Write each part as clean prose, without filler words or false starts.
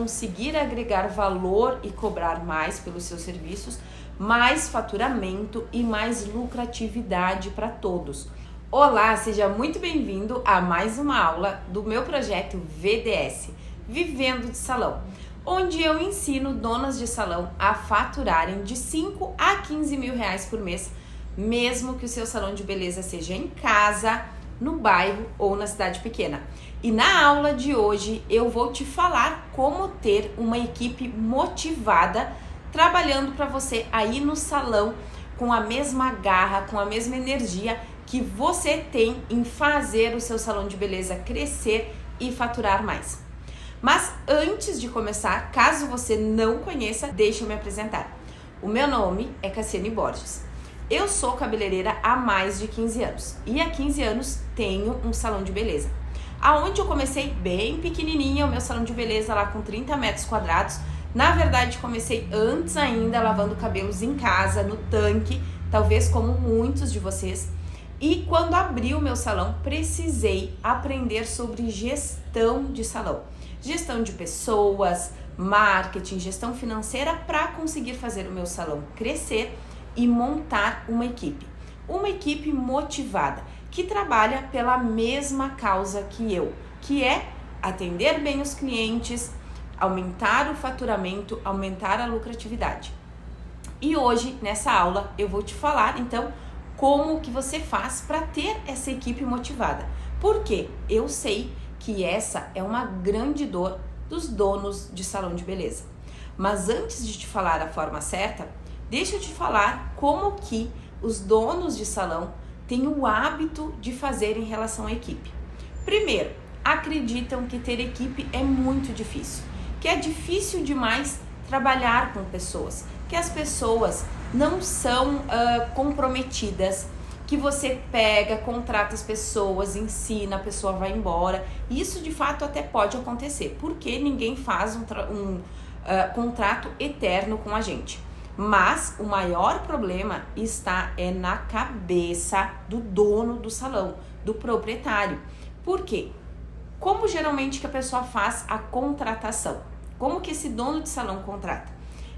conseguir agregar valor e cobrar mais pelos seus serviços, mais faturamento e mais lucratividade para todos. Olá, seja muito bem-vindo a mais uma aula do meu projeto VDS, Vivendo de Salão, onde eu ensino donas de salão a faturarem de 5 a 15 mil reais por mês, mesmo que o seu salão de beleza seja em casa, no bairro ou na cidade pequena. E na aula de hoje eu vou te falar como ter uma equipe motivada trabalhando para você aí no salão com a mesma garra, com a mesma energia que você tem em fazer o seu salão de beleza crescer e faturar mais. Mas antes de começar, caso você não conheça, deixa eu me apresentar. O meu nome é Cassiane Borges. Eu sou cabeleireira há mais de 15 anos e há 15 anos tenho um salão de beleza. Aonde eu comecei bem pequenininha, o meu salão de beleza lá com 30 metros quadrados. Na verdade, comecei antes ainda lavando cabelos em casa, no tanque, talvez como muitos de vocês. E quando abri o meu salão, precisei aprender sobre gestão de salão. Gestão de pessoas, marketing, gestão financeira para conseguir fazer o meu salão crescer e montar uma equipe motivada, que trabalha pela mesma causa que eu, que é atender bem os clientes, aumentar o faturamento, aumentar a lucratividade. E hoje, nessa aula, eu vou te falar, então, como que você faz para ter essa equipe motivada. Porque eu sei que essa é uma grande dor dos donos de salão de beleza. Mas antes de te falar a forma certa, deixa eu te falar como que os donos de salão têm o hábito de fazer em relação à equipe. Primeiro, acreditam que ter equipe é muito difícil, que é difícil demais trabalhar com pessoas, que as pessoas não são comprometidas, que você pega, contrata as pessoas, ensina, a pessoa vai embora. Isso de fato até pode acontecer, porque ninguém faz um contrato eterno com a gente. Mas o maior problema está na cabeça do dono do salão, do proprietário. Por quê? Como geralmente que a pessoa faz a contratação? Como que esse dono de salão contrata?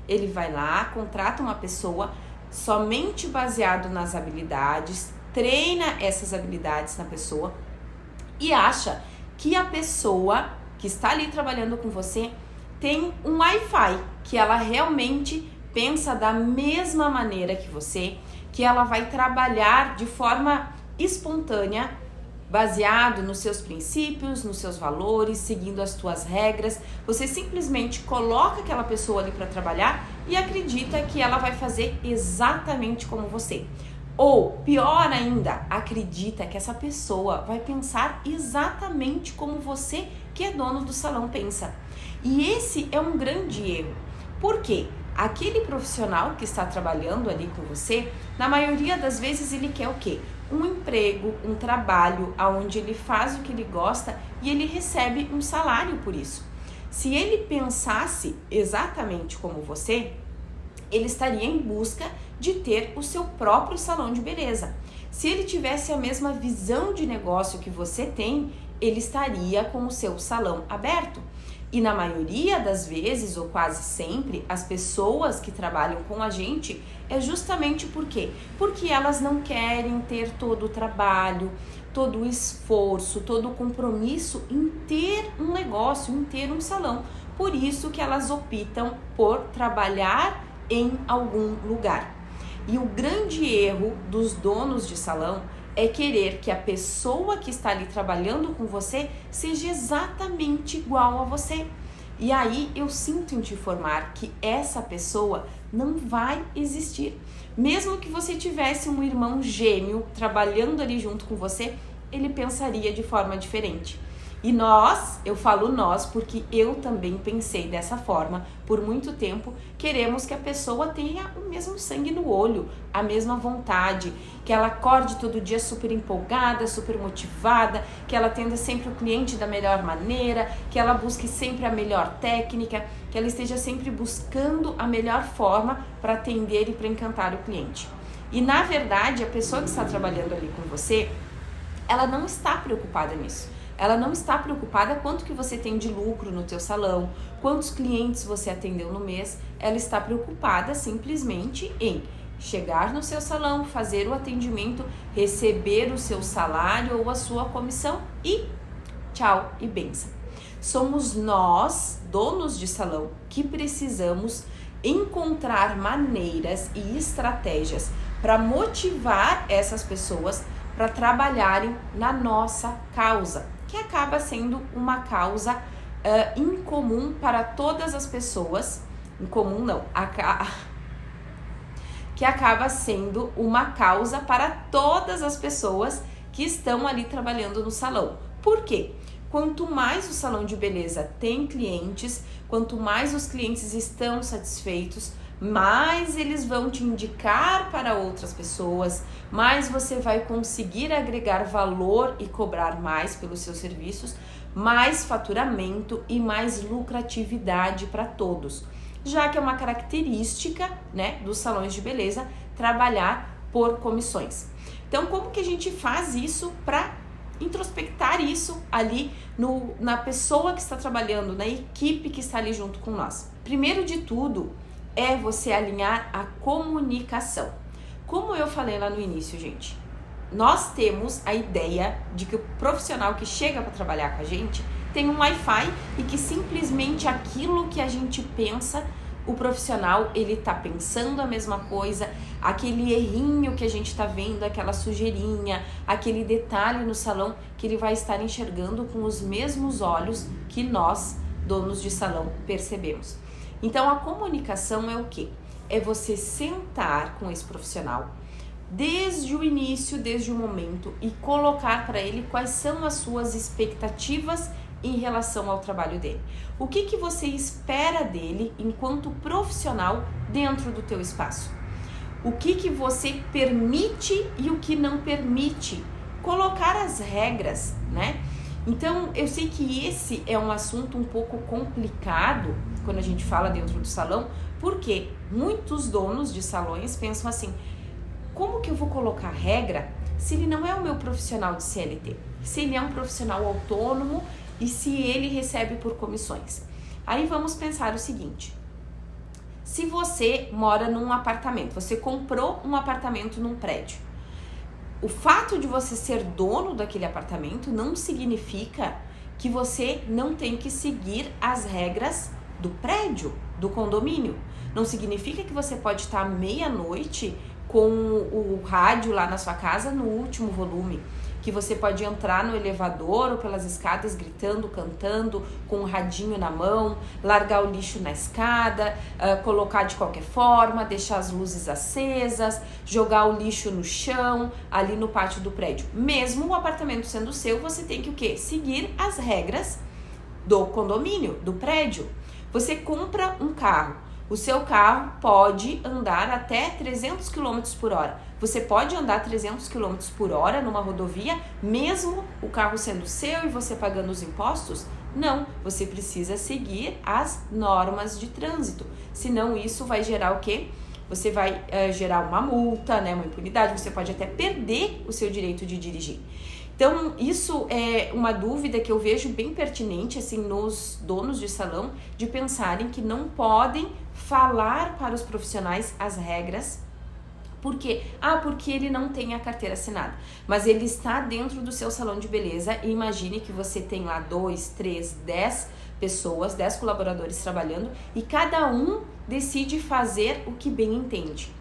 Ele vai lá, contrata uma pessoa somente baseado nas habilidades, treina essas habilidades na pessoa e acha que a pessoa que está ali trabalhando com você tem um Wi-Fi, que ela realmente pensa da mesma maneira que você, que ela vai trabalhar de forma espontânea, baseado nos seus princípios, nos seus valores, seguindo as tuas regras. Você simplesmente coloca aquela pessoa ali para trabalhar e acredita que ela vai fazer exatamente como você. Ou, pior ainda, acredita que essa pessoa vai pensar exatamente como você, que é dono do salão, pensa. E esse é um grande erro. Por quê? Aquele profissional que está trabalhando ali com você, na maioria das vezes ele quer o quê? Um emprego, um trabalho onde ele faz o que ele gosta e ele recebe um salário por isso. Se ele pensasse exatamente como você, ele estaria em busca de ter o seu próprio salão de beleza. Se ele tivesse a mesma visão de negócio que você tem, ele estaria com o seu salão aberto. E na maioria das vezes, ou quase sempre, as pessoas que trabalham com a gente é justamente por quê? Porque elas não querem ter todo o trabalho, todo o esforço, todo o compromisso em ter um negócio, em ter um salão. Por isso que elas optam por trabalhar em algum lugar. E o grande erro dos donos de salão é querer que a pessoa que está ali trabalhando com você seja exatamente igual a você. E aí eu sinto em te informar que essa pessoa não vai existir. Mesmo que você tivesse um irmão gêmeo trabalhando ali junto com você, ele pensaria de forma diferente. E nós, eu falo nós porque eu também pensei dessa forma por muito tempo, queremos que a pessoa tenha o mesmo sangue no olho, a mesma vontade, que ela acorde todo dia super empolgada, super motivada, que ela atenda sempre o cliente da melhor maneira, que ela busque sempre a melhor técnica, que ela esteja sempre buscando a melhor forma para atender e para encantar o cliente. E na verdade, a pessoa que está trabalhando ali com você, ela não está preocupada nisso. ela não está preocupada quanto que você tem de lucro no teu salão, quantos clientes você atendeu no mês. Ela está preocupada simplesmente em chegar no seu salão, fazer o atendimento, receber o seu salário ou a sua comissão e tchau e benção. Somos nós, donos de salão, que precisamos encontrar maneiras e estratégias para motivar essas pessoas para trabalharem na nossa causa, que acaba sendo uma causa incomum para todas as pessoas. Incomum não, que acaba sendo uma causa para todas as pessoas que estão ali trabalhando no salão. Por quê? Quanto mais o salão de beleza tem clientes, quanto mais os clientes estão satisfeitos, mais eles vão te indicar para outras pessoas, mais você vai conseguir agregar valor e cobrar mais pelos seus serviços, mais faturamento e mais lucratividade para todos. Já que é uma característica, né, dos salões de beleza trabalhar por comissões. Então, como que a gente faz isso para introspectar isso ali na pessoa que está trabalhando, na equipe que está ali junto com nós? Primeiro de tudo é você alinhar a comunicação. Como eu falei lá no início, gente, nós temos a ideia de que o profissional que chega para trabalhar com a gente tem um Wi-Fi e que simplesmente aquilo que a gente pensa, o profissional, ele tá pensando a mesma coisa, aquele errinho que a gente tá vendo, aquela sujeirinha, aquele detalhe no salão que ele vai estar enxergando com os mesmos olhos que nós, donos de salão, percebemos. Então, a comunicação é o quê? É você sentar com esse profissional desde o início, desde o momento e colocar para ele quais são as suas expectativas em relação ao trabalho dele. O que você espera dele enquanto profissional dentro do teu espaço? O que você permite e o que não permite? Colocar as regras, né? Então, eu sei que esse é um assunto um pouco complicado quando a gente fala dentro do salão, porque muitos donos de salões pensam assim: como que eu vou colocar regra se ele não é o meu profissional de CLT? Se ele é um profissional autônomo e se ele recebe por comissões? Aí vamos pensar o seguinte: se você mora num apartamento, você comprou um apartamento num prédio, o fato de você ser dono daquele apartamento não significa que você não tem que seguir as regras do prédio, do condomínio. Não significa que você pode estar à meia-noite com o rádio lá na sua casa no último volume, que você pode entrar no elevador ou pelas escadas gritando, cantando, com um radinho na mão, largar o lixo na escada, colocar de qualquer forma, deixar as luzes acesas, jogar o lixo no chão, ali no pátio do prédio. Mesmo o apartamento sendo seu, você tem que o quê? Seguir as regras do condomínio, do prédio. Você compra um carro, o seu carro pode andar até 300 km por hora. Você pode andar 300 km por hora numa rodovia, mesmo o carro sendo seu e você pagando os impostos? Não, você precisa seguir as normas de trânsito. Senão isso vai gerar o quê? Você vai gerar uma multa, né, uma impunidade, você pode até perder o seu direito de dirigir. Então, isso é uma dúvida que eu vejo bem pertinente, assim, nos donos de salão, de pensarem que não podem falar para os profissionais as regras. Por quê? Porque ele não tem a carteira assinada. Mas ele está dentro do seu salão de beleza e imagine que você tem lá 2, 3, 10 pessoas, 10 colaboradores trabalhando e cada um decide fazer o que bem entende.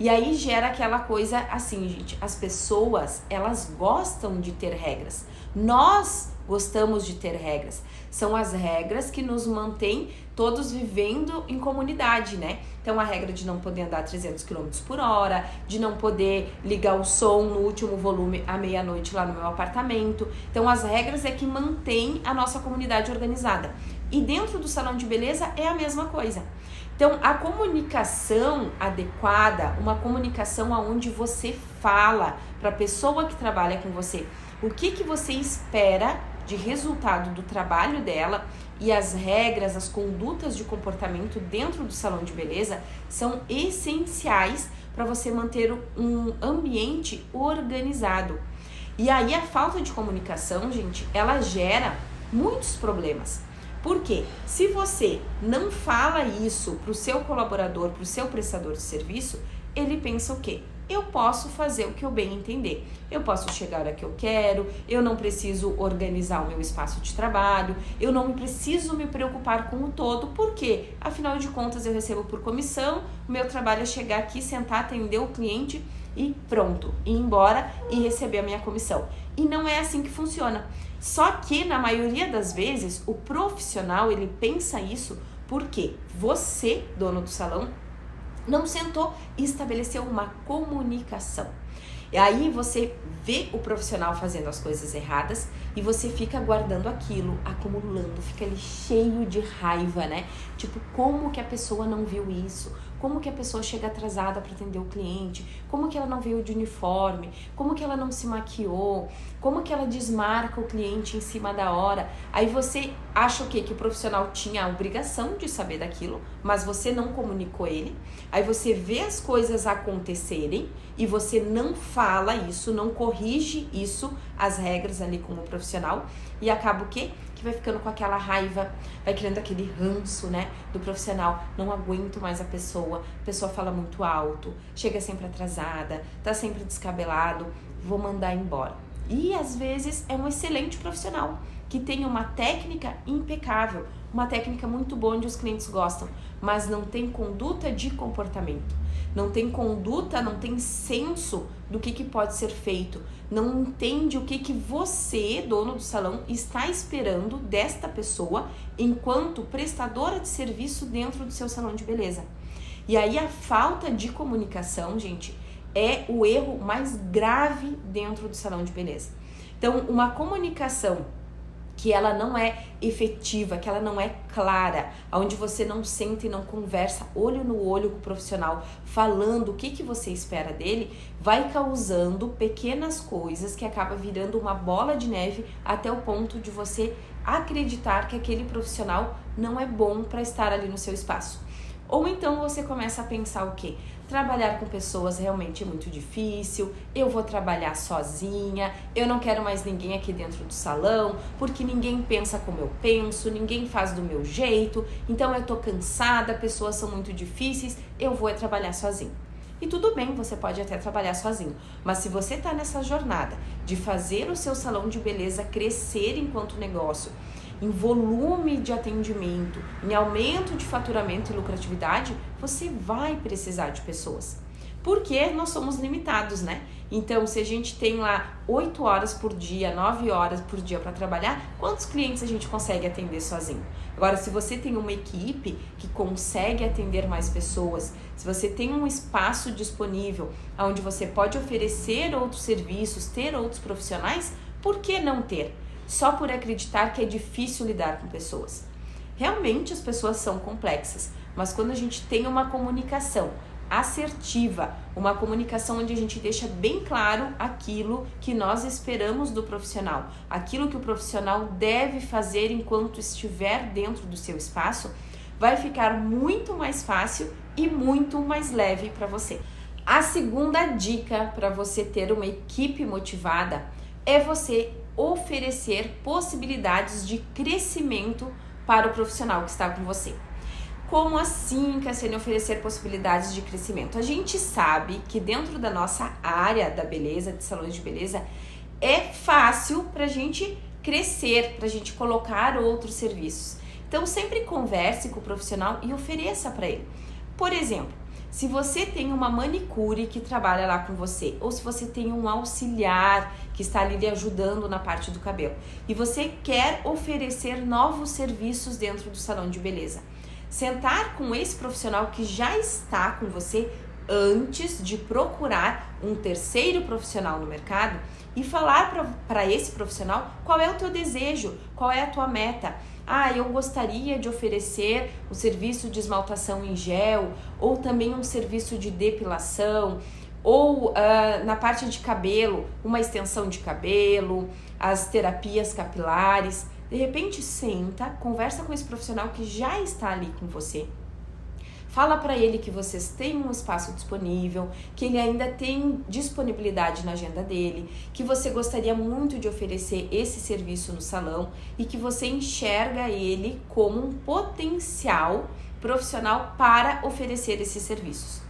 E aí gera aquela coisa assim, gente, as pessoas, elas gostam de ter regras. Nós gostamos de ter regras. São as regras que nos mantêm todos vivendo em comunidade, né? Então, a regra de não poder andar 300 km por hora, de não poder ligar o som no último volume à meia-noite lá no meu apartamento. Então, as regras é que mantém a nossa comunidade organizada. E dentro do salão de beleza é a mesma coisa. Então, a comunicação adequada, uma comunicação onde você fala para a pessoa que trabalha com você o que você espera de resultado do trabalho dela e as regras, as condutas de comportamento dentro do salão de beleza são essenciais para você manter um ambiente organizado. E aí a falta de comunicação, gente, ela gera muitos problemas. Por quê? Se você não fala isso para o seu colaborador, para o seu prestador de serviço, ele pensa o quê? Eu posso fazer o que eu bem entender. Eu posso chegar a hora que eu quero, eu não preciso organizar o meu espaço de trabalho, eu não preciso me preocupar com o todo, porque, afinal de contas, eu recebo por comissão, o meu trabalho é chegar aqui, sentar, atender o cliente e pronto, ir embora e receber a minha comissão. E não é assim que funciona. Só que, na maioria das vezes, o profissional, ele pensa isso porque você, dono do salão, não sentou e estabeleceu uma comunicação. E aí você vê o profissional fazendo as coisas erradas e você fica guardando aquilo, acumulando, fica ali cheio de raiva, né? Tipo, como que a pessoa não viu isso? Como que a pessoa chega atrasada para atender o cliente? Como que ela não veio de uniforme? Como que ela não se maquiou? Como que ela desmarca o cliente em cima da hora? Aí você acha o quê? Que o profissional tinha a obrigação de saber daquilo, mas você não comunicou ele. Aí você vê as coisas acontecerem e você não fala isso, não corrige isso, as regras ali como profissional, e acaba o quê? Que vai ficando com aquela raiva, vai criando aquele ranço, né, do profissional. Não aguento mais a pessoa fala muito alto, chega sempre atrasada, tá sempre descabelado, vou mandar embora. E às vezes é um excelente profissional, que tem uma técnica impecável, uma técnica muito boa onde os clientes gostam, mas não tem conduta de comportamento, não tem conduta, não tem senso do que pode ser feito, não entende o que você, dono do salão, está esperando desta pessoa enquanto prestadora de serviço dentro do seu salão de beleza. E aí a falta de comunicação, gente, é o erro mais grave dentro do salão de beleza. Então, uma comunicação que ela não é efetiva, que ela não é clara, onde você não senta e não conversa olho no olho com o profissional, falando o que você espera dele, vai causando pequenas coisas que acaba virando uma bola de neve até o ponto de você acreditar que aquele profissional não é bom para estar ali no seu espaço. Ou então você começa a pensar o quê? Trabalhar com pessoas realmente é muito difícil, eu vou trabalhar sozinha, eu não quero mais ninguém aqui dentro do salão, porque ninguém pensa como eu penso, ninguém faz do meu jeito, então eu tô cansada, pessoas são muito difíceis, eu vou trabalhar sozinho. E tudo bem, você pode até trabalhar sozinho, mas se você tá nessa jornada de fazer o seu salão de beleza crescer enquanto negócio, em volume de atendimento, em aumento de faturamento e lucratividade, você vai precisar de pessoas. Porque nós somos limitados, né? Então, se a gente tem lá 8 horas por dia, 9 horas por dia para trabalhar, quantos clientes a gente consegue atender sozinho? Agora, se você tem uma equipe que consegue atender mais pessoas, se você tem um espaço disponível onde você pode oferecer outros serviços, ter outros profissionais, por que não ter? Só por acreditar que é difícil lidar com pessoas. Realmente as pessoas são complexas, mas quando a gente tem uma comunicação assertiva, uma comunicação onde a gente deixa bem claro aquilo que nós esperamos do profissional, aquilo que o profissional deve fazer enquanto estiver dentro do seu espaço, vai ficar muito mais fácil e muito mais leve para você. A segunda dica para você ter uma equipe motivada é você oferecer possibilidades de crescimento para o profissional que está com você. Como assim, Cassiane, oferecer possibilidades de crescimento? A gente sabe que dentro da nossa área da beleza, de salões de beleza, é fácil para a gente crescer, para a gente colocar outros serviços. Então, sempre converse com o profissional e ofereça para ele. Por exemplo, se você tem uma manicure que trabalha lá com você, ou se você tem um auxiliar que está ali lhe ajudando na parte do cabelo, e você quer oferecer novos serviços dentro do salão de beleza, sentar com esse profissional que já está com você antes de procurar um terceiro profissional no mercado e falar para esse profissional qual é o teu desejo, qual é a tua meta. Eu gostaria de oferecer o serviço de esmaltação em gel, ou também um serviço de depilação, ou na parte de cabelo, uma extensão de cabelo, as terapias capilares. De repente, senta, conversa com esse profissional que já está ali com você. Fala para ele que vocês têm um espaço disponível, que ele ainda tem disponibilidade na agenda dele, que você gostaria muito de oferecer esse serviço no salão e que você enxerga ele como um potencial profissional para oferecer esses serviços.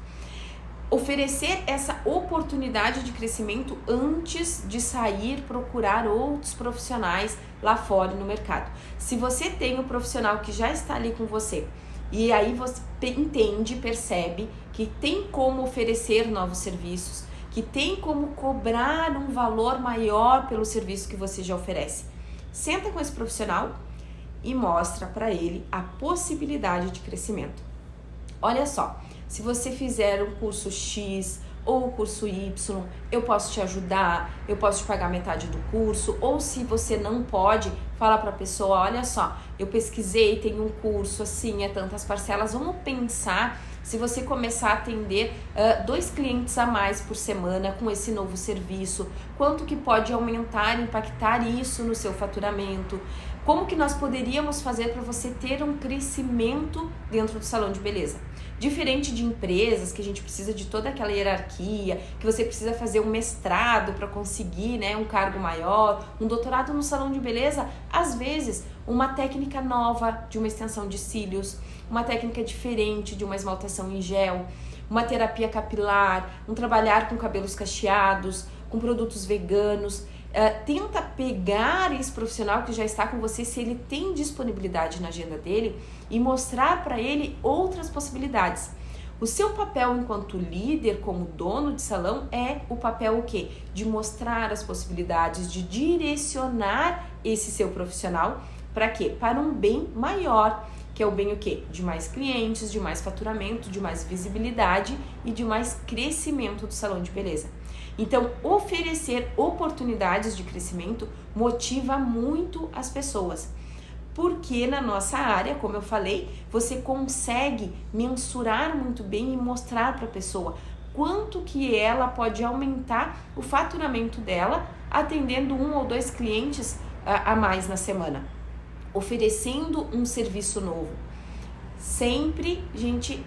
Oferecer essa oportunidade de crescimento antes de sair procurar outros profissionais lá fora no mercado. Se você tem um profissional que já está ali com você, e aí você entende, percebe que tem como oferecer novos serviços, que tem como cobrar um valor maior pelo serviço que você já oferece. Senta com esse profissional e mostra para ele a possibilidade de crescimento. Olha só, se você fizer um curso X ou o curso Y, eu posso te ajudar, eu posso te pagar metade do curso, ou se você não pode, fala para a pessoa, olha só, eu pesquisei, tem um curso assim, é tantas parcelas, vamos pensar se você começar a atender 2 clientes a mais por semana com esse novo serviço, quanto que pode aumentar, impactar isso no seu faturamento, como que nós poderíamos fazer para você ter um crescimento dentro do salão de beleza. Diferente de empresas que a gente precisa de toda aquela hierarquia, que você precisa fazer um mestrado para conseguir, né, um cargo maior, um doutorado no salão de beleza, às vezes uma técnica nova de uma extensão de cílios, uma técnica diferente de uma esmaltação em gel, uma terapia capilar, um trabalhar com cabelos cacheados, com produtos veganos. Tenta pegar esse profissional que já está com você, se ele tem disponibilidade na agenda dele, e mostrar para ele outras possibilidades. O seu papel enquanto líder, como dono de salão, é o papel o quê? De mostrar as possibilidades, de direcionar esse seu profissional para quê? Para um bem maior, que é o bem o quê? De mais clientes, de mais faturamento, de mais visibilidade e de mais crescimento do salão de beleza. Então, oferecer oportunidades de crescimento motiva muito as pessoas, porque na nossa área, como eu falei, você consegue mensurar muito bem e mostrar para a pessoa quanto que ela pode aumentar o faturamento dela atendendo 1 ou 2 clientes a mais na semana, oferecendo um serviço novo. Sempre, gente,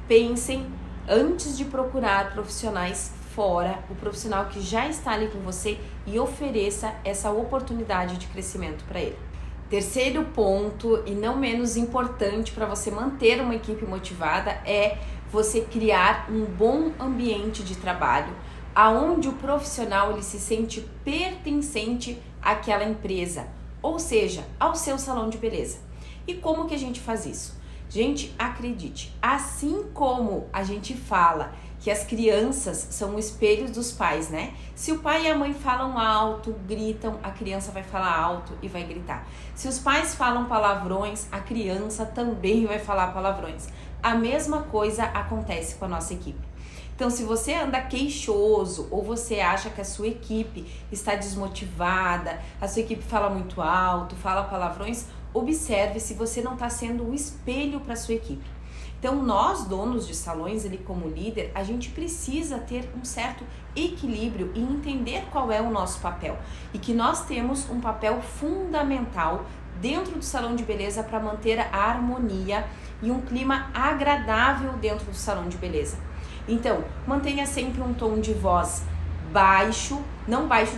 pensem antes de procurar profissionais fora, o profissional que já está ali com você, e ofereça essa oportunidade de crescimento para ele. Terceiro ponto, e não menos importante para você manter uma equipe motivada, é você criar um bom ambiente de trabalho, aonde o profissional ele se sente pertencente àquela empresa, ou seja, ao seu salão de beleza. E como que a gente faz isso? Gente, acredite, assim como a gente fala que as crianças são o espelho dos pais, né? Se o pai e a mãe falam alto, gritam, a criança vai falar alto e vai gritar. Se os pais falam palavrões, a criança também vai falar palavrões. A mesma coisa acontece com a nossa equipe. Então, se você anda queixoso ou você acha que a sua equipe está desmotivada, a sua equipe fala muito alto, fala palavrões, observe se você não está sendo um espelho para a sua equipe. Então, nós, donos de salões, ele como líder, a gente precisa ter um certo equilíbrio e entender qual é o nosso papel. E que nós temos um papel fundamental dentro do salão de beleza para manter a harmonia e um clima agradável dentro do salão de beleza. Então, mantenha sempre um tom de voz baixo, não baixo,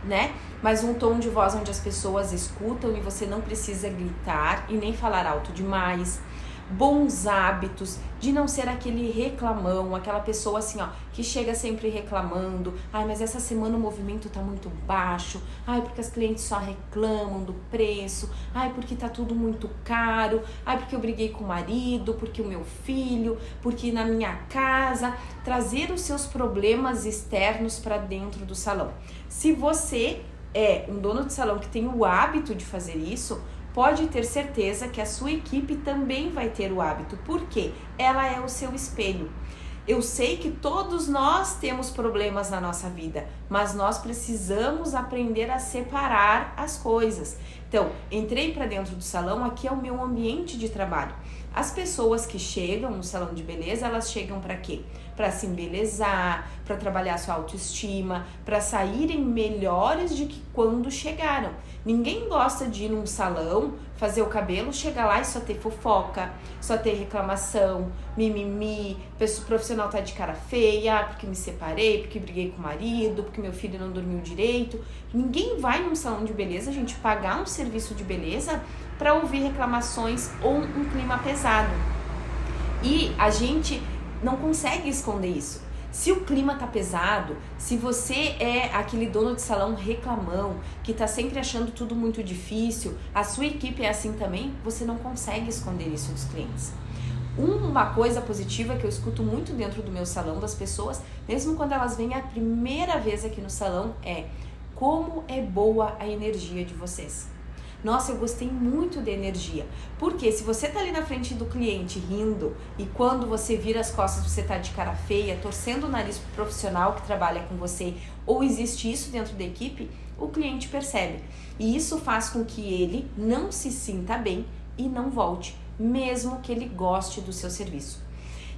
né? Mas um tom de voz onde as pessoas escutam e você não precisa gritar e nem falar alto demais. Bons hábitos, de não ser aquele reclamão, aquela pessoa assim, ó, que chega sempre reclamando, ai, mas essa semana o movimento tá muito baixo, ai, porque as clientes só reclamam do preço, ai, porque tá tudo muito caro, ai, porque eu briguei com o marido, porque o meu filho, porque na minha casa, trazer os seus problemas externos para dentro do salão. Se você é um dono de salão que tem o hábito de fazer isso, pode ter certeza que a sua equipe também vai ter o hábito, porque ela é o seu espelho. Eu sei que todos nós temos problemas na nossa vida, mas nós precisamos aprender a separar as coisas. Então, entrei para dentro do salão, aqui é o meu ambiente de trabalho. As pessoas que chegam no salão de beleza, elas chegam para quê? Para se embelezar, para trabalhar sua autoestima, para saírem melhores de que quando chegaram. Ninguém gosta de ir num salão, fazer o cabelo, chegar lá e só ter fofoca, só ter reclamação, mimimi, o profissional tá de cara feia, porque me separei, porque briguei com o marido, porque meu filho não dormiu direito. Ninguém vai num salão de beleza, a gente pagar um serviço de beleza para ouvir reclamações ou um clima pesado. E a gente não consegue esconder isso. Se o clima tá pesado, se você é aquele dono de salão reclamão, que tá sempre achando tudo muito difícil, a sua equipe é assim também, você não consegue esconder isso dos clientes. Uma coisa positiva que eu escuto muito dentro do meu salão das pessoas, mesmo quando elas vêm a primeira vez aqui no salão, é: como é boa a energia de vocês. Nossa, eu gostei muito da energia. Porque se você tá ali na frente do cliente rindo e quando você vira as costas você tá de cara feia, torcendo o nariz pro profissional que trabalha com você, ou existe isso dentro da equipe, o cliente percebe. E isso faz com que ele não se sinta bem e não volte, mesmo que ele goste do seu serviço.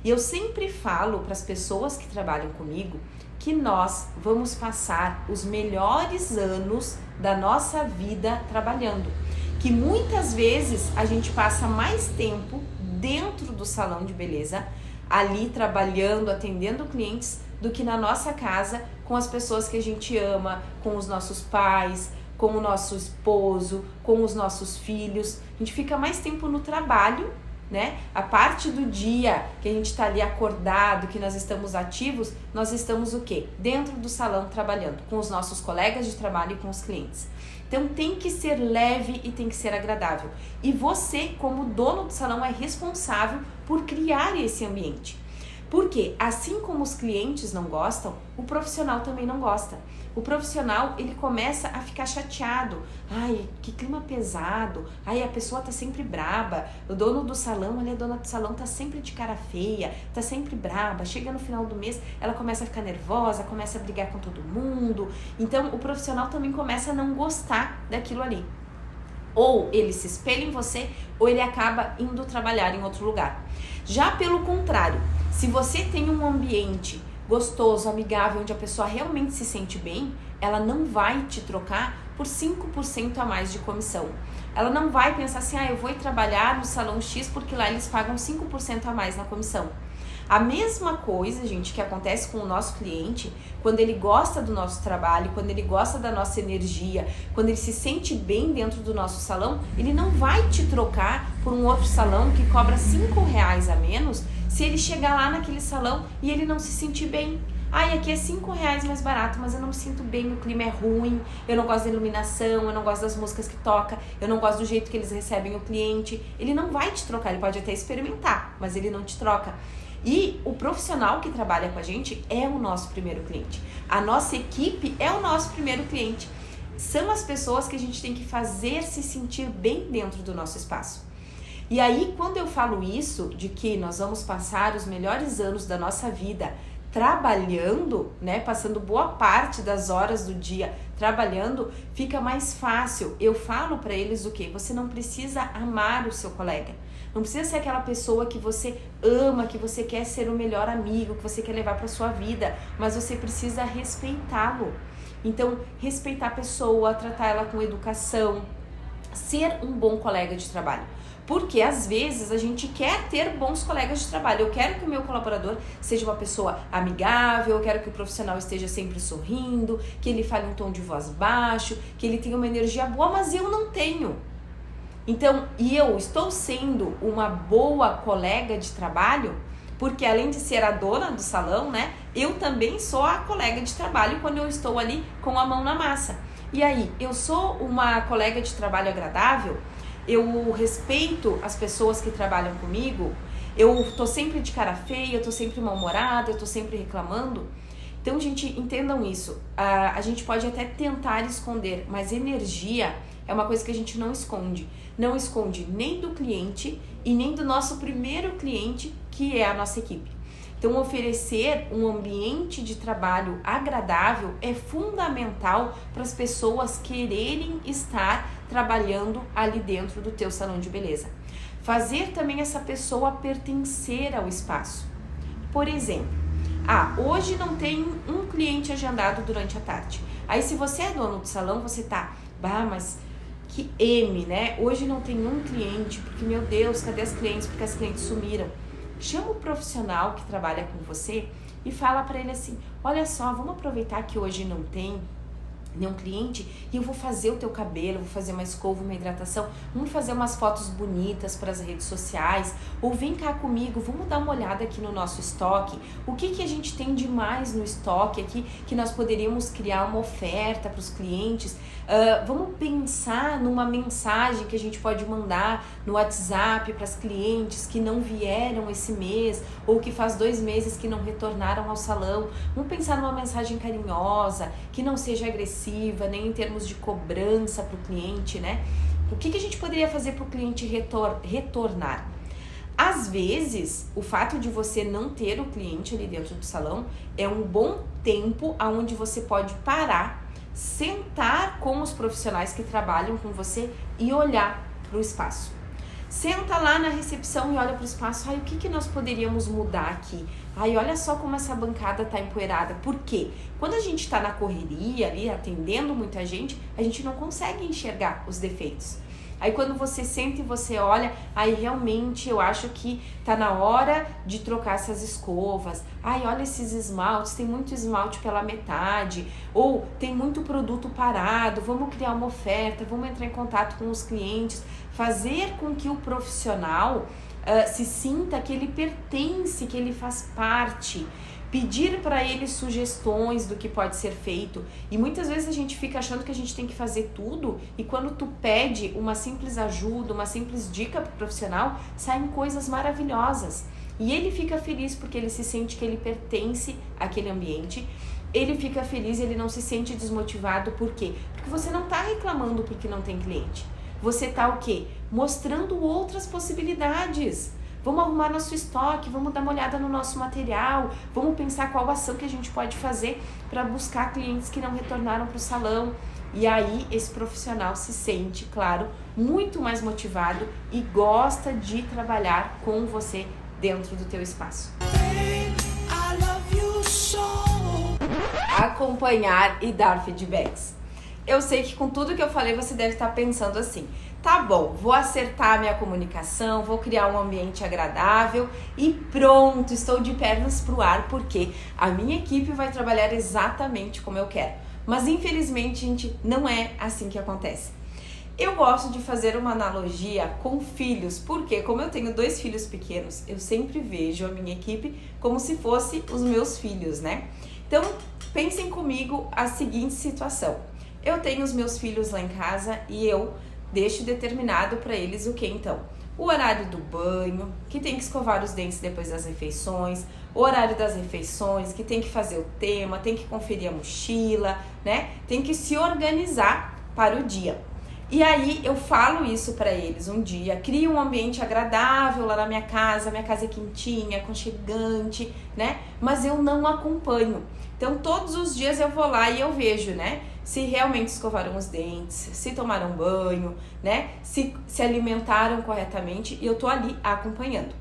E eu sempre falo para as pessoas que trabalham comigo que nós vamos passar os melhores anos da nossa vida trabalhando. Que muitas vezes a gente passa mais tempo dentro do salão de beleza, ali trabalhando, atendendo clientes, do que na nossa casa com as pessoas que a gente ama, com os nossos pais, com o nosso esposo, com os nossos filhos. A gente fica mais tempo no trabalho, né? A parte do dia que a gente tá ali acordado, que nós estamos ativos, nós estamos o quê? Dentro do salão trabalhando, com os nossos colegas de trabalho e com os clientes. Então tem que ser leve e tem que ser agradável. E você, como dono do salão, é responsável por criar esse ambiente. Porque assim como os clientes não gostam, o profissional também não gosta. O profissional, ele começa a ficar chateado. Ai, que clima pesado. Ai, a pessoa tá sempre braba. O dono do salão, a dona do salão tá sempre de cara feia, tá sempre braba. Chega no final do mês, ela começa a ficar nervosa, começa a brigar com todo mundo. Então, o profissional também começa a não gostar daquilo ali. Ou ele se espelha em você, ou ele acaba indo trabalhar em outro lugar. Já pelo contrário, se você tem um ambiente gostoso, amigável, onde a pessoa realmente se sente bem, ela não vai te trocar por 5% a mais de comissão. Ela não vai pensar assim, eu vou ir trabalhar no salão X porque lá eles pagam 5% a mais na comissão. A mesma coisa, gente, que acontece com o nosso cliente, quando ele gosta do nosso trabalho, quando ele gosta da nossa energia, quando ele se sente bem dentro do nosso salão, ele não vai te trocar por um outro salão que cobra R$5 a menos, se ele chegar lá naquele salão e ele não se sentir bem. Aqui é R$5 mais barato, mas eu não me sinto bem, o clima é ruim, eu não gosto da iluminação, eu não gosto das músicas que toca, eu não gosto do jeito que eles recebem o cliente. Ele não vai te trocar, ele pode até experimentar, mas ele não te troca. E o profissional que trabalha com a gente é o nosso primeiro cliente. A nossa equipe é o nosso primeiro cliente. São as pessoas que a gente tem que fazer se sentir bem dentro do nosso espaço. E aí, quando eu falo isso, de que nós vamos passar os melhores anos da nossa vida trabalhando, né, passando boa parte das horas do dia trabalhando, fica mais fácil. Eu falo para eles o quê? Você não precisa amar o seu colega. Não precisa ser aquela pessoa que você ama, que você quer ser o melhor amigo, que você quer levar para sua vida, mas você precisa respeitá-lo. Então, respeitar a pessoa, tratar ela com educação, ser um bom colega de trabalho. Porque às vezes a gente quer ter bons colegas de trabalho. Eu quero que o meu colaborador seja uma pessoa amigável, eu quero que o profissional esteja sempre sorrindo, que ele fale um tom de voz baixo, que ele tenha uma energia boa, mas eu não tenho. Então, e eu estou sendo uma boa colega de trabalho, porque além de ser a dona do salão, né, eu também sou a colega de trabalho quando eu estou ali com a mão na massa. E aí, eu sou uma colega de trabalho agradável? Eu respeito as pessoas que trabalham comigo? Eu tô sempre de cara feia, eu tô sempre mal-humorada, eu tô sempre reclamando? Então, gente, entendam isso. A gente pode até tentar esconder, mas energia é uma coisa que a gente não esconde. Não esconde nem do cliente e nem do nosso primeiro cliente, que é a nossa equipe. Então, oferecer um ambiente de trabalho agradável é fundamental para as pessoas quererem estar trabalhando ali dentro do teu salão de beleza. Fazer também essa pessoa pertencer ao espaço. Por exemplo, hoje não tem um cliente agendado durante a tarde. Aí se você é dono do salão, você tá, mas que né? Hoje não tem um cliente, porque meu Deus, cadê as clientes? Porque as clientes sumiram. Chama o profissional que trabalha com você e fala para ele assim, olha só, vamos aproveitar que hoje não tem nenhum cliente e eu vou fazer o teu cabelo, vou fazer uma escova, uma hidratação, vamos fazer umas fotos bonitas para as redes sociais, ou vem cá comigo, vamos dar uma olhada aqui no nosso estoque, o que a gente tem de mais no estoque aqui, que nós poderíamos criar uma oferta para os clientes, vamos pensar numa mensagem que a gente pode mandar no WhatsApp para as clientes que não vieram esse mês, ou que faz 2 meses que não retornaram ao salão, vamos pensar numa mensagem carinhosa, que não seja agressiva, nem em termos de cobrança para o cliente, né? O que a gente poderia fazer para o cliente retornar? Às vezes, o fato de você não ter o cliente ali dentro do salão é um bom tempo onde você pode parar, sentar com os profissionais que trabalham com você e olhar para o espaço. Senta lá na recepção e olha para o espaço, o que nós poderíamos mudar aqui? Olha só como essa bancada tá empoeirada. Por quê? Quando a gente tá na correria ali, atendendo muita gente, a gente não consegue enxergar os defeitos. Aí quando você senta e você olha, realmente eu acho que tá na hora de trocar essas escovas. Olha esses esmaltes, tem muito esmalte pela metade, ou tem muito produto parado, vamos criar uma oferta, vamos entrar em contato com os clientes, fazer com que o profissional se sinta que ele pertence, que ele faz parte, pedir para ele sugestões do que pode ser feito. E muitas vezes a gente fica achando que a gente tem que fazer tudo, e quando tu pede uma simples ajuda, uma simples dica pro profissional, saem coisas maravilhosas. E ele fica feliz porque ele se sente que ele pertence àquele ambiente. Ele fica feliz, ele não se sente desmotivado. Por quê? Porque você não tá reclamando porque não tem cliente. Você tá o quê? Mostrando outras possibilidades. Vamos arrumar nosso estoque, vamos dar uma olhada no nosso material, vamos pensar qual ação que a gente pode fazer para buscar clientes que não retornaram para o salão. E aí esse profissional se sente, claro, muito mais motivado e gosta de trabalhar com você dentro do teu espaço. Acompanhar e dar feedbacks. Eu sei que com tudo que eu falei você deve estar pensando assim, tá bom, vou acertar a minha comunicação, vou criar um ambiente agradável e pronto, estou de pernas pro ar porque a minha equipe vai trabalhar exatamente como eu quero. Mas infelizmente, gente, não é assim que acontece. Eu gosto de fazer uma analogia com filhos, porque como eu tenho 2 filhos pequenos, eu sempre vejo a minha equipe como se fosse os meus filhos, né? Então, pensem comigo a seguinte situação. Eu tenho os meus filhos lá em casa e eu deixo determinado para eles o que então? O horário do banho, que tem que escovar os dentes depois das refeições, o horário das refeições, que tem que fazer o tema, tem que conferir a mochila, né? Tem que se organizar para o dia. E aí eu falo isso para eles um dia, crio um ambiente agradável lá na minha casa é quentinha, aconchegante, né? Mas eu não acompanho. Então todos os dias eu vou lá e eu vejo, né? Se realmente escovaram os dentes, se tomaram banho, né? Se alimentaram corretamente, e eu tô ali acompanhando.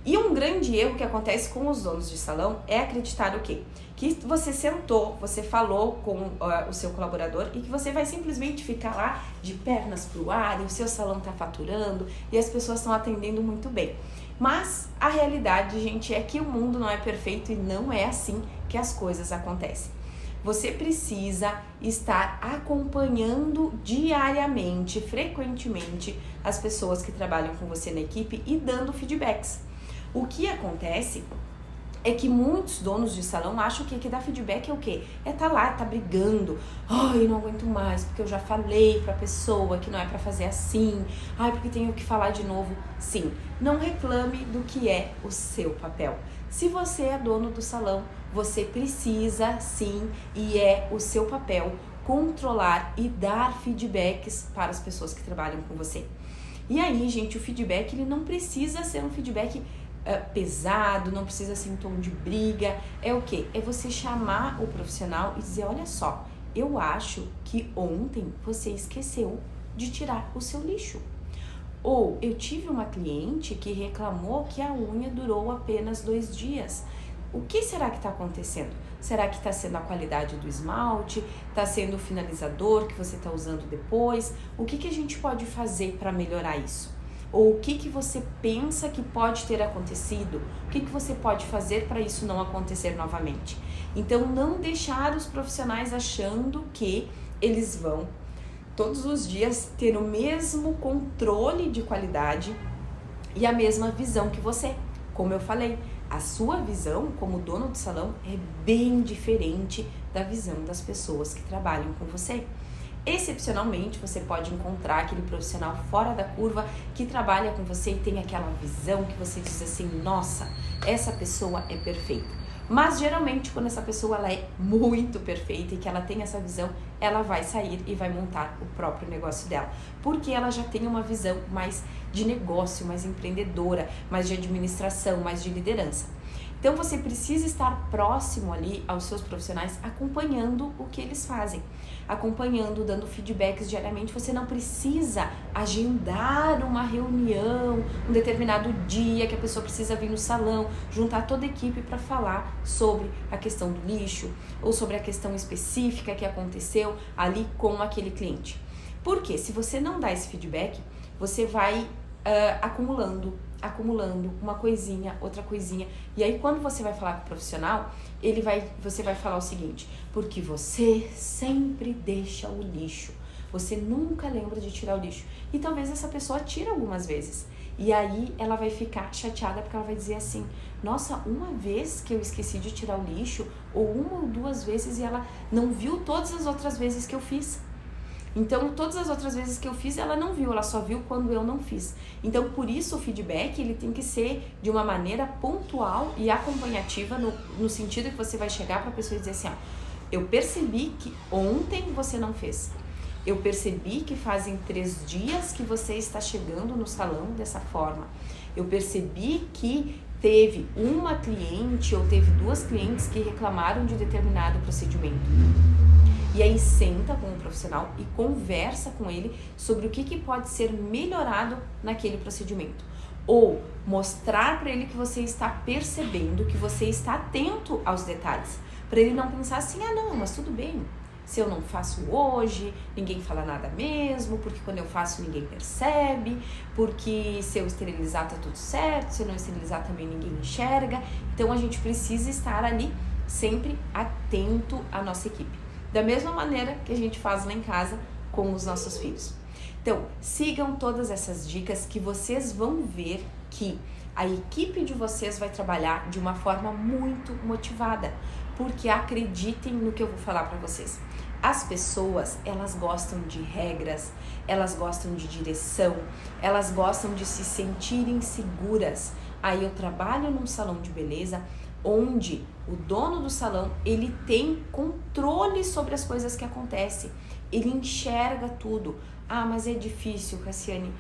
E um grande erro que acontece com os donos de salão é acreditar o quê? Que você sentou, você falou com o seu colaborador e que você vai simplesmente ficar lá de pernas pro ar e o seu salão tá faturando e as pessoas estão atendendo muito bem. Mas a realidade, gente, é que o mundo não é perfeito e não é assim que as coisas acontecem. Você precisa estar acompanhando diariamente, frequentemente, as pessoas que trabalham com você na equipe e dando feedbacks. O que acontece é que muitos donos de salão acham que dar feedback é o quê? É tá lá, tá brigando. Ai, eu não aguento mais, porque eu já falei pra pessoa que não é pra fazer assim. Ai, porque tenho que falar de novo. Sim, não reclame do que é o seu papel. Se você é dono do salão, você precisa sim, e é o seu papel, controlar e dar feedbacks para as pessoas que trabalham com você. E aí, gente, o feedback ele não precisa ser um feedback pesado, não precisa ser em tom de briga. É o quê? É você chamar o profissional e dizer, olha só, eu acho que ontem você esqueceu de tirar o seu lixo. Ou eu tive uma cliente que reclamou que a unha durou apenas 2 dias. O que será que está acontecendo? Será que está sendo a qualidade do esmalte? Está sendo o finalizador que você está usando depois? O que a gente pode fazer para melhorar isso? Ou o que você pensa que pode ter acontecido? O que você pode fazer para isso não acontecer novamente? Então, não deixar os profissionais achando que eles vão todos os dias ter o mesmo controle de qualidade e a mesma visão que você. Como eu falei, a sua visão como dono do salão é bem diferente da visão das pessoas que trabalham com você. Excepcionalmente, você pode encontrar aquele profissional fora da curva que trabalha com você e tem aquela visão que você diz assim, nossa, essa pessoa é perfeita. Mas geralmente quando essa pessoa ela é muito perfeita e que ela tem essa visão, ela vai sair e vai montar o próprio negócio dela. Porque ela já tem uma visão mais de negócio, mais empreendedora, mais de administração, mais de liderança. Então você precisa estar próximo ali aos seus profissionais, acompanhando o que eles fazem, acompanhando, dando feedbacks diariamente. Você não precisa agendar uma reunião, um determinado dia que a pessoa precisa vir no salão, juntar toda a equipe para falar sobre a questão do lixo ou sobre a questão específica que aconteceu ali com aquele cliente. Porque se você não dá esse feedback, você vai acumulando uma coisinha, outra coisinha. E aí quando você vai falar com o profissional, você vai falar o seguinte, porque você sempre deixa o lixo, você nunca lembra de tirar o lixo. E talvez essa pessoa tire algumas vezes. E aí ela vai ficar chateada porque ela vai dizer assim, nossa, uma vez que eu esqueci de tirar o lixo, ou 1 ou 2 vezes e ela não viu todas as outras vezes que eu fiz. Então, todas as outras vezes que eu fiz, ela não viu, ela só viu quando eu não fiz. Então, por isso, o feedback, ele tem que ser de uma maneira pontual e acompanhativa, no sentido que você vai chegar para a pessoa e dizer assim, ó, eu percebi que ontem você não fez. Eu percebi que fazem 3 dias que você está chegando no salão dessa forma. Eu percebi que teve uma cliente ou teve 2 clientes que reclamaram de determinado procedimento. E aí senta com o profissional e conversa com ele sobre o que pode ser melhorado naquele procedimento. Ou mostrar para ele que você está percebendo, que você está atento aos detalhes. Para ele não pensar assim, ah não, mas tudo bem. Se eu não faço hoje, ninguém fala nada mesmo, porque quando eu faço ninguém percebe, porque se eu esterilizar tá tudo certo, se eu não esterilizar também ninguém enxerga. Então a gente precisa estar ali sempre atento à nossa equipe. Da mesma maneira que a gente faz lá em casa com os nossos filhos. Então, sigam todas essas dicas que vocês vão ver que a equipe de vocês vai trabalhar de uma forma muito motivada. Porque acreditem no que eu vou falar para vocês. As pessoas, elas gostam de regras, elas gostam de direção, elas gostam de se sentirem seguras. Aí eu trabalho num salão de beleza onde o dono do salão, ele tem controle sobre as coisas que acontecem. Ele enxerga tudo. Ah, mas é difícil, Cassiane.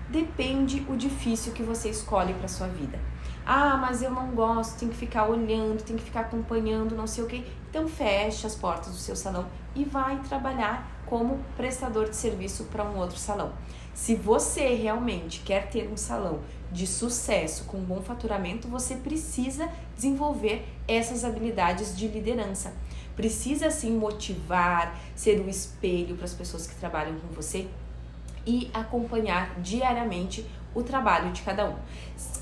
Depende o difícil que você escolhe para sua vida. Ah, mas eu não gosto, tem que ficar olhando, tem que ficar acompanhando, não sei o quê. Então feche as portas do seu salão e vai trabalhar como prestador de serviço para um outro salão. Se você realmente quer ter um salão de sucesso, com bom faturamento, você precisa desenvolver essas habilidades de liderança. Precisa, sim, motivar, ser um espelho para as pessoas que trabalham com você e acompanhar diariamente o trabalho de cada um.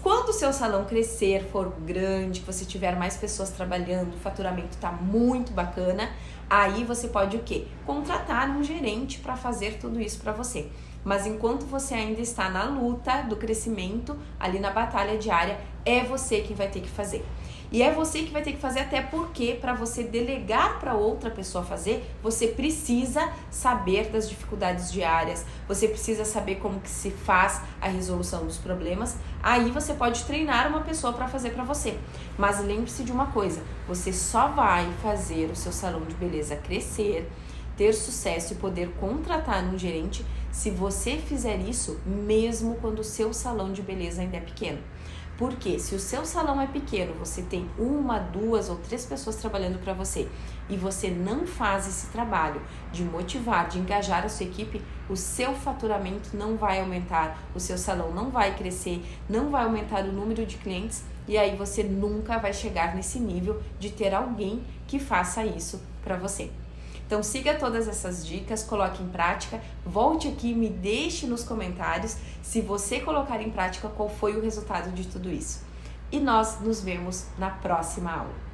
Quando o seu salão crescer, for grande, que você tiver mais pessoas trabalhando, o faturamento está muito bacana, aí você pode o quê? Contratar um gerente para fazer tudo isso para você. Mas enquanto você ainda está na luta do crescimento, ali na batalha diária, é você quem vai ter que fazer. E é você que vai ter que fazer, até porque para você delegar para outra pessoa fazer, você precisa saber das dificuldades diárias, você precisa saber como que se faz a resolução dos problemas. Aí você pode treinar uma pessoa para fazer para você. Mas lembre-se de uma coisa, você só vai fazer o seu salão de beleza crescer, ter sucesso e poder contratar um gerente se você fizer isso mesmo quando o seu salão de beleza ainda é pequeno. Porque se o seu salão é pequeno, você tem 1, 2 ou 3 pessoas trabalhando para você e você não faz esse trabalho de motivar, de engajar a sua equipe, o seu faturamento não vai aumentar, o seu salão não vai crescer, não vai aumentar o número de clientes e aí você nunca vai chegar nesse nível de ter alguém que faça isso para você. Então siga todas essas dicas, coloque em prática, volte aqui e me deixe nos comentários se você colocar em prática qual foi o resultado de tudo isso. E nós nos vemos na próxima aula.